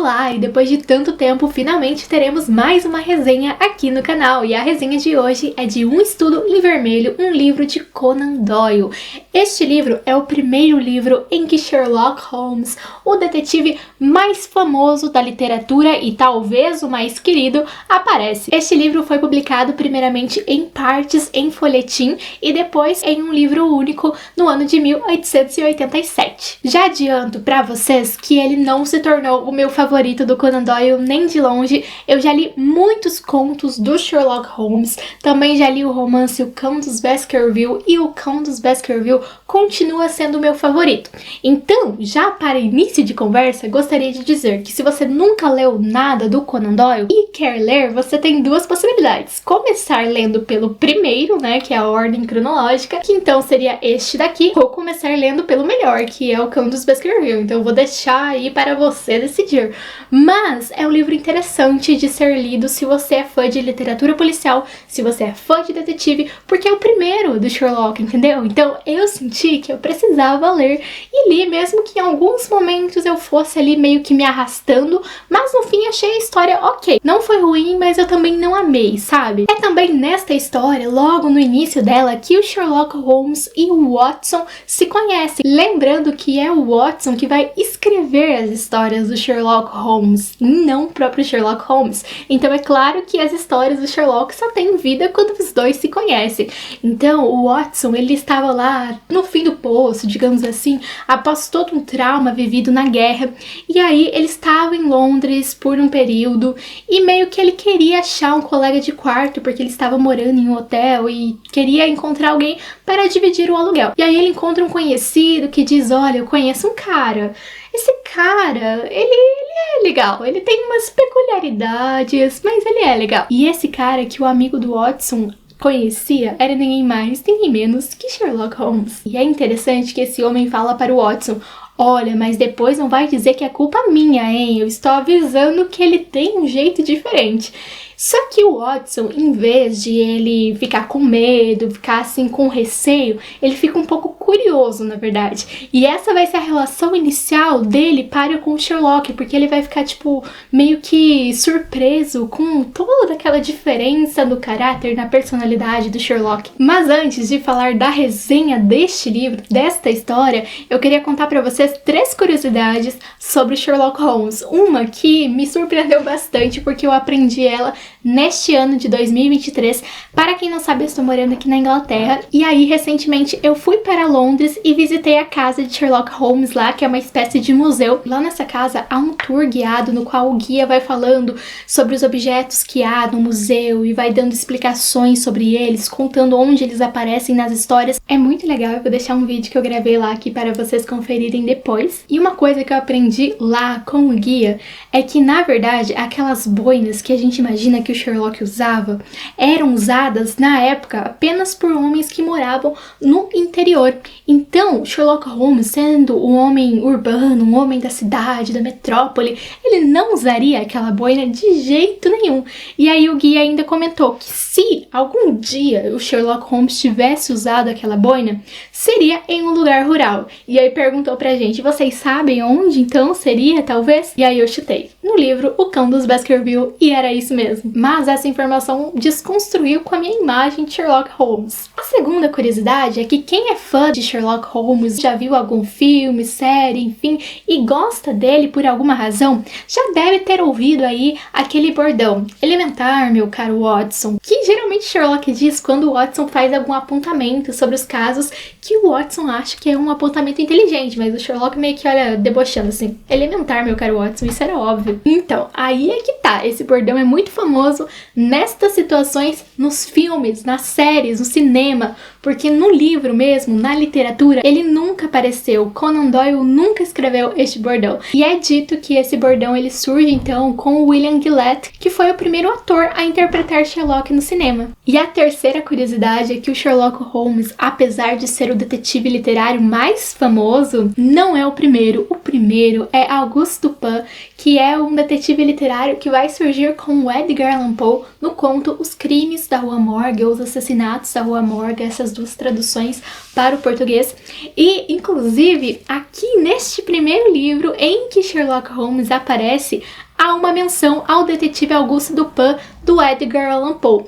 Olá, e depois de tanto tempo, finalmente teremos mais uma resenha aqui no canal. E a resenha de hoje é de Um Estudo em Vermelho, um livro de Conan Doyle. Este livro é o primeiro livro em que Sherlock Holmes, o detetive mais famoso da literatura e talvez o mais querido, aparece. Este livro foi publicado primeiramente em partes em folhetim e depois em um livro único no ano de 1887. Já adianto pra vocês que ele não se tornou o meu favorito do Conan Doyle nem de longe. Eu já li muitos contos do Sherlock Holmes, também já li o romance O Cão dos Baskerville e O Cão dos Baskerville continua sendo o meu favorito. Então, já para início de conversa, gostaria de dizer que se você nunca leu nada do Conan Doyle e quer ler, você tem duas possibilidades. Começar lendo pelo primeiro, né, que é a ordem cronológica, que então seria este daqui, ou começar lendo pelo melhor, que é O Cão dos Baskerville. Então eu vou deixar aí para você decidir. Mas é um livro interessante de ser lido se você é fã de literatura policial, se você é fã de detetive, porque é o primeiro do Sherlock, entendeu? Então eu senti que eu precisava ler e li, mesmo que em alguns momentos eu fosse ali meio que me arrastando, mas no fim achei a história ok. Não foi ruim, mas eu também não amei, sabe? É também nesta história, logo no início dela, que o Sherlock Holmes e o Watson se conhecem. Lembrando que é o Watson que vai escrever as histórias do Sherlock Holmes, e não o próprio Sherlock Holmes. Então é claro que as histórias do Sherlock só têm vida quando os dois se conhecem. Então o Watson, ele estava lá no fim do poço, digamos assim, após todo um trauma vivido na guerra, e aí ele estava em Londres por um período, e meio que ele queria achar um colega de quarto, porque ele estava morando em um hotel e queria encontrar alguém para dividir o aluguel. E aí ele encontra um conhecido que diz: olha, eu conheço um cara. Esse cara, ele é legal, ele tem umas peculiaridades, mas ele é legal. E esse cara que o amigo do Watson conhecia era ninguém mais, ninguém menos que Sherlock Holmes. E é interessante que esse homem fala para o Watson: olha, mas depois não vai dizer que é culpa minha, hein? Eu estou avisando que ele tem um jeito diferente. Só que o Watson, em vez de ele ficar com medo, ficar assim com receio, ele fica um pouco curioso, na verdade. E essa vai ser a relação inicial dele para com o Sherlock, porque ele vai ficar, tipo, meio que surpreso com toda aquela diferença no caráter, na personalidade do Sherlock. Mas antes de falar da resenha deste livro, desta história, eu queria contar pra vocês 3 curiosidades sobre Sherlock Holmes. Uma que me surpreendeu bastante, porque eu aprendi ela neste ano de 2023. Para quem não sabe, eu estou morando aqui na Inglaterra, e aí recentemente eu fui para Londres e visitei a casa de Sherlock Holmes lá, que é uma espécie de museu. Lá nessa casa há um tour guiado no qual o guia vai falando sobre os objetos que há no museu e vai dando explicações sobre eles, contando onde eles aparecem nas histórias. É muito legal, eu vou deixar um vídeo que eu gravei lá aqui para vocês conferirem depois. E uma coisa que eu aprendi lá com o guia é que, na verdade, aquelas boinas que a gente imagina que o Sherlock usava eram usadas na época apenas por homens que moravam no interior. Então, Sherlock Holmes, sendo um homem urbano, um homem da cidade, da metrópole, ele não usaria aquela boina de jeito nenhum. E aí o guia ainda comentou que se algum dia o Sherlock Holmes tivesse usado aquela boina, seria em um lugar rural. E aí perguntou pra gente: vocês sabem onde então seria, talvez? E aí eu chutei no livro O Cão dos Baskerville, e era isso mesmo. Mas essa informação desconstruiu com a minha imagem de Sherlock Holmes. A segunda curiosidade é que quem é fã de Sherlock Holmes, já viu algum filme, série, enfim, e gosta dele por alguma razão, já deve ter ouvido aí aquele bordão: elementar, meu caro Watson, que geralmente Sherlock diz quando o Watson faz algum apontamento sobre os casos que o Watson acha que é um apontamento inteligente, mas o Sherlock meio que olha debochando assim: elementar, meu caro Watson, isso era óbvio. Então, aí é que tá, esse bordão é muito famoso nestas situações, nos filmes, nas séries, no cinema, porque no livro mesmo, na literatura, ele nunca apareceu. Conan Doyle nunca escreveu este bordão. E é dito que esse bordão ele surge então com o William Gillette, que foi o primeiro ator a interpretar Sherlock no cinema. E a terceira curiosidade é que o Sherlock Holmes, apesar de ser o detetive literário mais famoso, não é o primeiro. O primeiro é Auguste Dupin, que é um detetive literário que vai surgir com o Edgar Allan Poe no conto Os Crimes crimes da Rua Morgue, ou os assassinatos da Rua Morgue, essas duas traduções para o português. E, inclusive, aqui neste primeiro livro em que Sherlock Holmes aparece, há uma menção ao detetive Augusto Dupin do Edgar Allan Poe.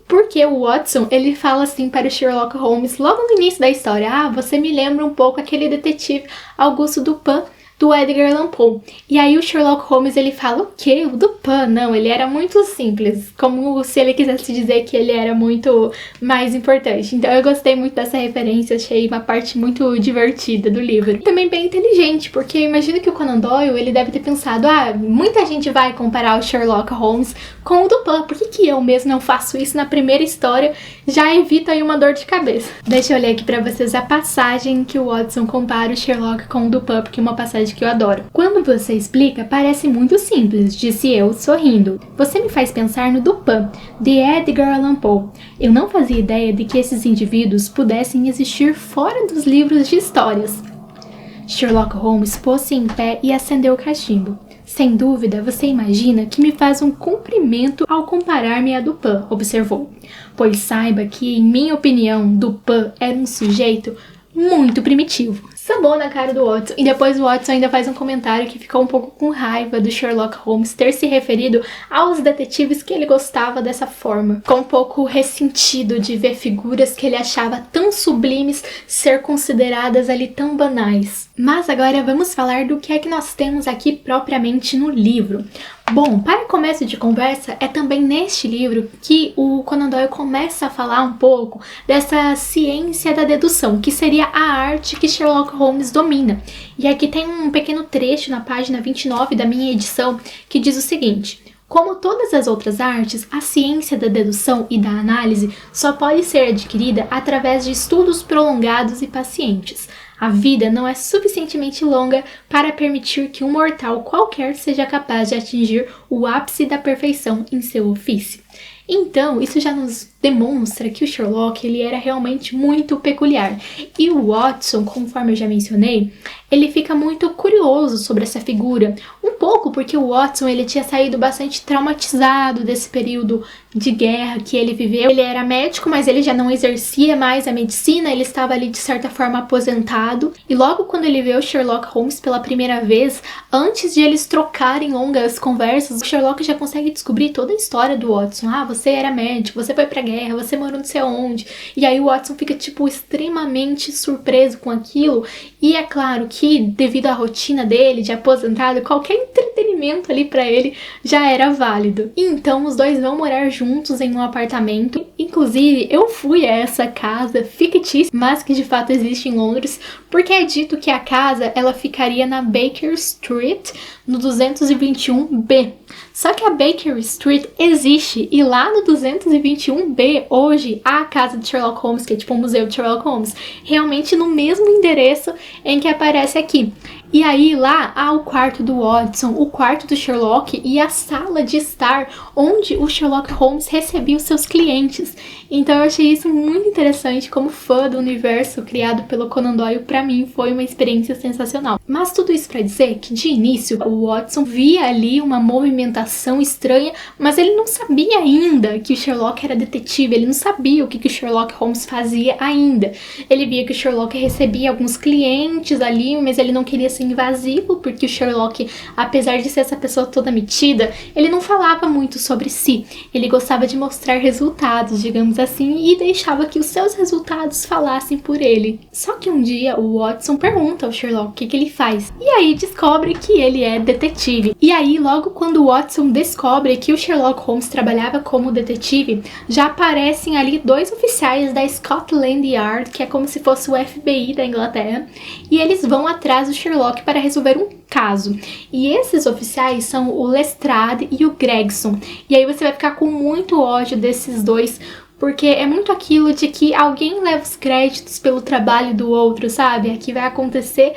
Porque o Watson, ele fala assim para o Sherlock Holmes logo no início da história: ah, você me lembra um pouco aquele detetive Augusto Dupin do Edgar Allan Poe. E aí o Sherlock Holmes, ele fala: o quê? O Dupin? Não, ele era muito simples. Como se ele quisesse dizer que ele era muito mais importante. Então eu gostei muito dessa referência, achei uma parte muito divertida do livro. E também bem inteligente, porque eu imagino que o Conan Doyle, ele deve ter pensado: ah, muita gente vai comparar o Sherlock Holmes com o Dupin, por que eu mesmo não faço isso na primeira história? Já evita aí uma dor de cabeça. Deixa eu ler aqui pra vocês a passagem que o Watson compara o Sherlock com o Dupin, porque é uma passagem que eu adoro. Quando você explica, parece muito simples, disse eu, sorrindo. Você me faz pensar no Dupin, de Edgar Allan Poe. Eu não fazia ideia de que esses indivíduos pudessem existir fora dos livros de histórias. Sherlock Holmes pôs-se em pé e acendeu o cachimbo. Sem dúvida, você imagina que me faz um cumprimento ao comparar-me a Dupin, observou. Pois saiba que, em minha opinião, Dupin era um sujeito muito primitivo. Sambou na cara do Watson. E depois o Watson ainda faz um comentário que ficou um pouco com raiva do Sherlock Holmes ter se referido aos detetives que ele gostava dessa forma. Ficou um pouco ressentido de ver figuras que ele achava tão sublimes ser consideradas ali tão banais. Mas agora vamos falar do que é que nós temos aqui propriamente no livro. Bom, para começo de conversa, é também neste livro que o Conan Doyle começa a falar um pouco dessa ciência da dedução, que seria a arte que Sherlock Holmes domina. E aqui tem um pequeno trecho na página 29 da minha edição que diz o seguinte: como todas as outras artes, a ciência da dedução e da análise só pode ser adquirida através de estudos prolongados e pacientes. A vida não é suficientemente longa para permitir que um mortal qualquer seja capaz de atingir o ápice da perfeição em seu ofício. Então, isso já nos demonstra que o Sherlock, ele era realmente muito peculiar. E o Watson, conforme eu já mencionei, ele fica muito curioso sobre essa figura. Um pouco porque o Watson, ele tinha saído bastante traumatizado desse período de guerra que ele viveu. Ele era médico, mas ele já não exercia mais a medicina, ele estava ali de certa forma aposentado. E logo quando ele vê o Sherlock Holmes pela primeira vez, antes de eles trocarem longas conversas, o Sherlock já consegue descobrir toda a história do Watson. Ah, você era médico, você foi pra guerra, você morou não sei onde. E aí o Watson fica, tipo, extremamente surpreso com aquilo. E é claro que, devido à rotina dele de aposentado, qualquer entretenimento ali pra ele já era válido. E então os dois vão morar juntos em um apartamento. Inclusive, eu fui a essa casa fictícia, mas que de fato existe em Londres, porque é dito que a casa, ela ficaria na Baker Street, no 221B. Só que a Baker Street existe, e lá no 221B, hoje, há a casa de Sherlock Holmes, que é tipo um museu de Sherlock Holmes, realmente no mesmo endereço em que aparece aqui. E aí lá há o quarto do Watson, o quarto do Sherlock e a sala de estar onde o Sherlock Holmes recebia os seus clientes. Então eu achei isso muito interessante, como fã do universo criado pelo Conan Doyle, pra mim foi uma experiência sensacional. Mas tudo isso pra dizer que de início o Watson via ali uma movimentação estranha, mas ele não sabia ainda que o Sherlock era detetive, ele não sabia o que o Sherlock Holmes fazia ainda. Ele via que o Sherlock recebia alguns clientes ali, mas ele não queria ser invasivo, porque o Sherlock, apesar de ser essa pessoa toda metida, ele não falava muito sobre si. Ele gostava de mostrar resultados, digamos assim, e deixava que os seus resultados falassem por ele. Só que um dia o Watson pergunta ao Sherlock o que ele faz, e aí descobre que ele é detetive. E aí, logo quando o Watson descobre que o Sherlock Holmes trabalhava como detetive, já aparecem ali dois oficiais da Scotland Yard, que é como se fosse o FBI da Inglaterra, e eles vão atrás do Sherlock para resolver um caso. E esses oficiais são o Lestrade e o Gregson. E aí você vai ficar com muito ódio desses dois, porque é muito aquilo de que alguém leva os créditos pelo trabalho do outro, sabe? Aqui vai acontecer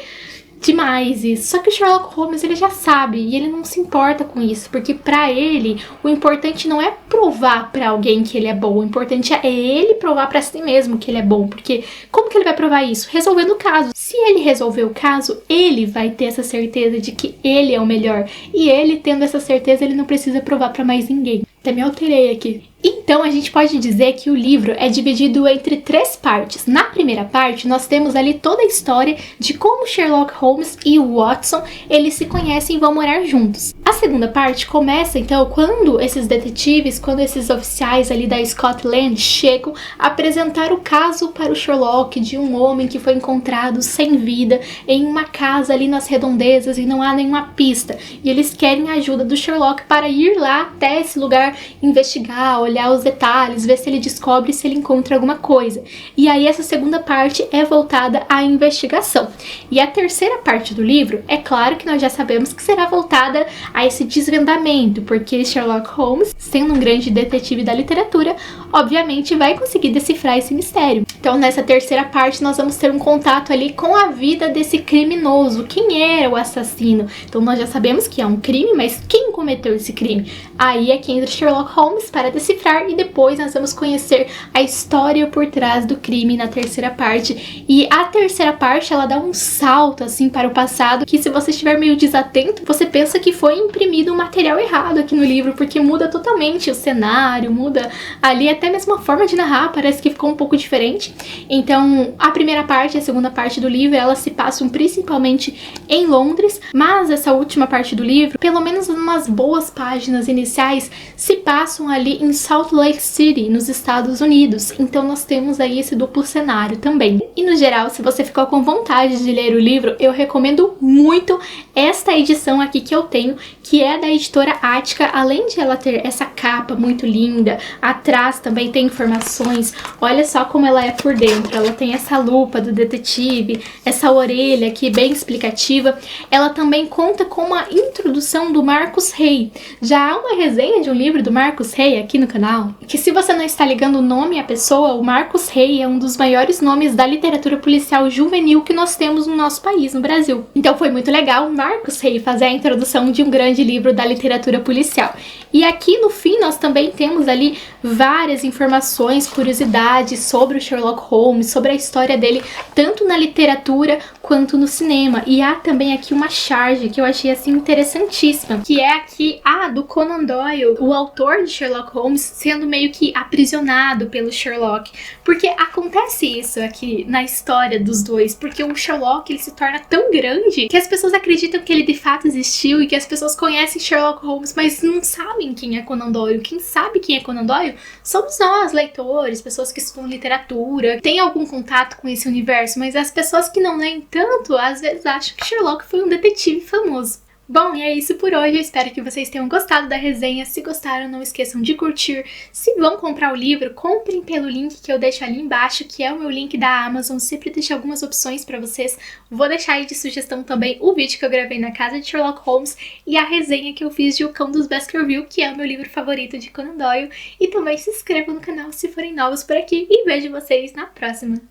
demais isso. Só que o Sherlock Holmes, ele já sabe e ele não se importa com isso, porque pra ele o importante não é provar pra alguém que ele é bom, o importante é ele provar pra si mesmo que ele é bom, porque como que ele vai provar isso? Resolvendo o caso. Se ele resolver o caso, ele vai ter essa certeza de que ele é o melhor, e ele tendo essa certeza, ele não precisa provar pra mais ninguém. Até me alterei aqui. Então a gente pode dizer que o livro é dividido entre 3 partes. Na primeira parte, nós temos ali toda a história de como Sherlock Holmes e o Watson, eles se conhecem e vão morar juntos. A segunda parte começa então quando esses detetives, quando esses oficiais ali da Scotland chegam a apresentar o caso para o Sherlock de um homem que foi encontrado sem vida em uma casa ali nas redondezas e não há nenhuma pista. E eles querem a ajuda do Sherlock para ir lá até esse lugar, investigar, olhar os detalhes, ver se ele descobre, se ele encontra alguma coisa. E aí essa segunda parte é voltada à investigação. E a terceira parte do livro, é claro que nós já sabemos que será voltada a esse desvendamento, porque Sherlock Holmes, sendo um grande detetive da literatura, obviamente vai conseguir decifrar esse mistério. Então nessa terceira parte nós vamos ter um contato ali com a vida desse criminoso, quem era o assassino. Então nós já sabemos que é um crime, mas quem cometeu esse crime? Aí é que entra Sherlock Holmes para decifrar e depois nós vamos conhecer a história por trás do crime na terceira parte. E a terceira parte, ela dá um salto assim para o passado, que se você estiver meio desatento, você pensa que foi imprimido um material errado aqui no livro, porque muda totalmente o cenário, muda ali até mesmo a forma de narrar, parece que ficou um pouco diferente. Então, a primeira parte e a segunda parte do livro, elas se passam principalmente em Londres, mas essa última parte do livro, pelo menos umas boas páginas iniciais, se passam ali em Salt Lake City, nos Estados Unidos. Então nós temos aí esse duplo cenário também. E no geral, se você ficou com vontade de ler o livro, eu recomendo muito esta edição aqui que eu tenho, que é da editora Ática. Além de ela ter essa capa muito linda, atrás também tem informações. Olha só como ela é por dentro. Ela tem essa lupa do detetive, essa orelha aqui bem explicativa. Ela também conta com uma introdução do Marcus Hay. Já há uma resenha de um livro do Marcus Hay aqui no canal, que se você não está ligando o nome à pessoa, o Marcus Hay é um dos maiores nomes da literatura policial juvenil que nós temos no nosso país, no Brasil. Então foi muito legal o Marcus Hay fazer a introdução de um grande livro da literatura policial. E aqui no fim nós também temos ali várias informações, curiosidades sobre o Sherlock Holmes, sobre a história dele, tanto na literatura quanto no cinema. E há também aqui uma charge que eu achei assim interessantíssima, que é aqui do Conan Doyle, o autor de Sherlock Holmes, sendo meio que aprisionado pelo Sherlock. Porque acontece isso aqui na história dos dois, porque o Sherlock ele se torna tão grande que as pessoas acreditam que ele de fato existiu e que as pessoas conhecem Sherlock Holmes, mas não sabem quem é Conan Doyle. Quem sabe quem é Conan Doyle somos nós, leitores, pessoas que estudam literatura, têm algum contato com esse universo, mas as pessoas que não leem tanto, às vezes acham que Sherlock foi um detetive famoso. Bom, e é isso por hoje, eu espero que vocês tenham gostado da resenha. Se gostaram, não esqueçam de curtir. Se vão comprar o livro, comprem pelo link que eu deixo ali embaixo, que é o meu link da Amazon. Sempre deixo algumas opções pra vocês. Vou deixar aí de sugestão também o vídeo que eu gravei na casa de Sherlock Holmes e a resenha que eu fiz de O Cão dos Baskerville, que é o meu livro favorito de Conan Doyle. E também se inscrevam no canal se forem novos por aqui e vejo vocês na próxima.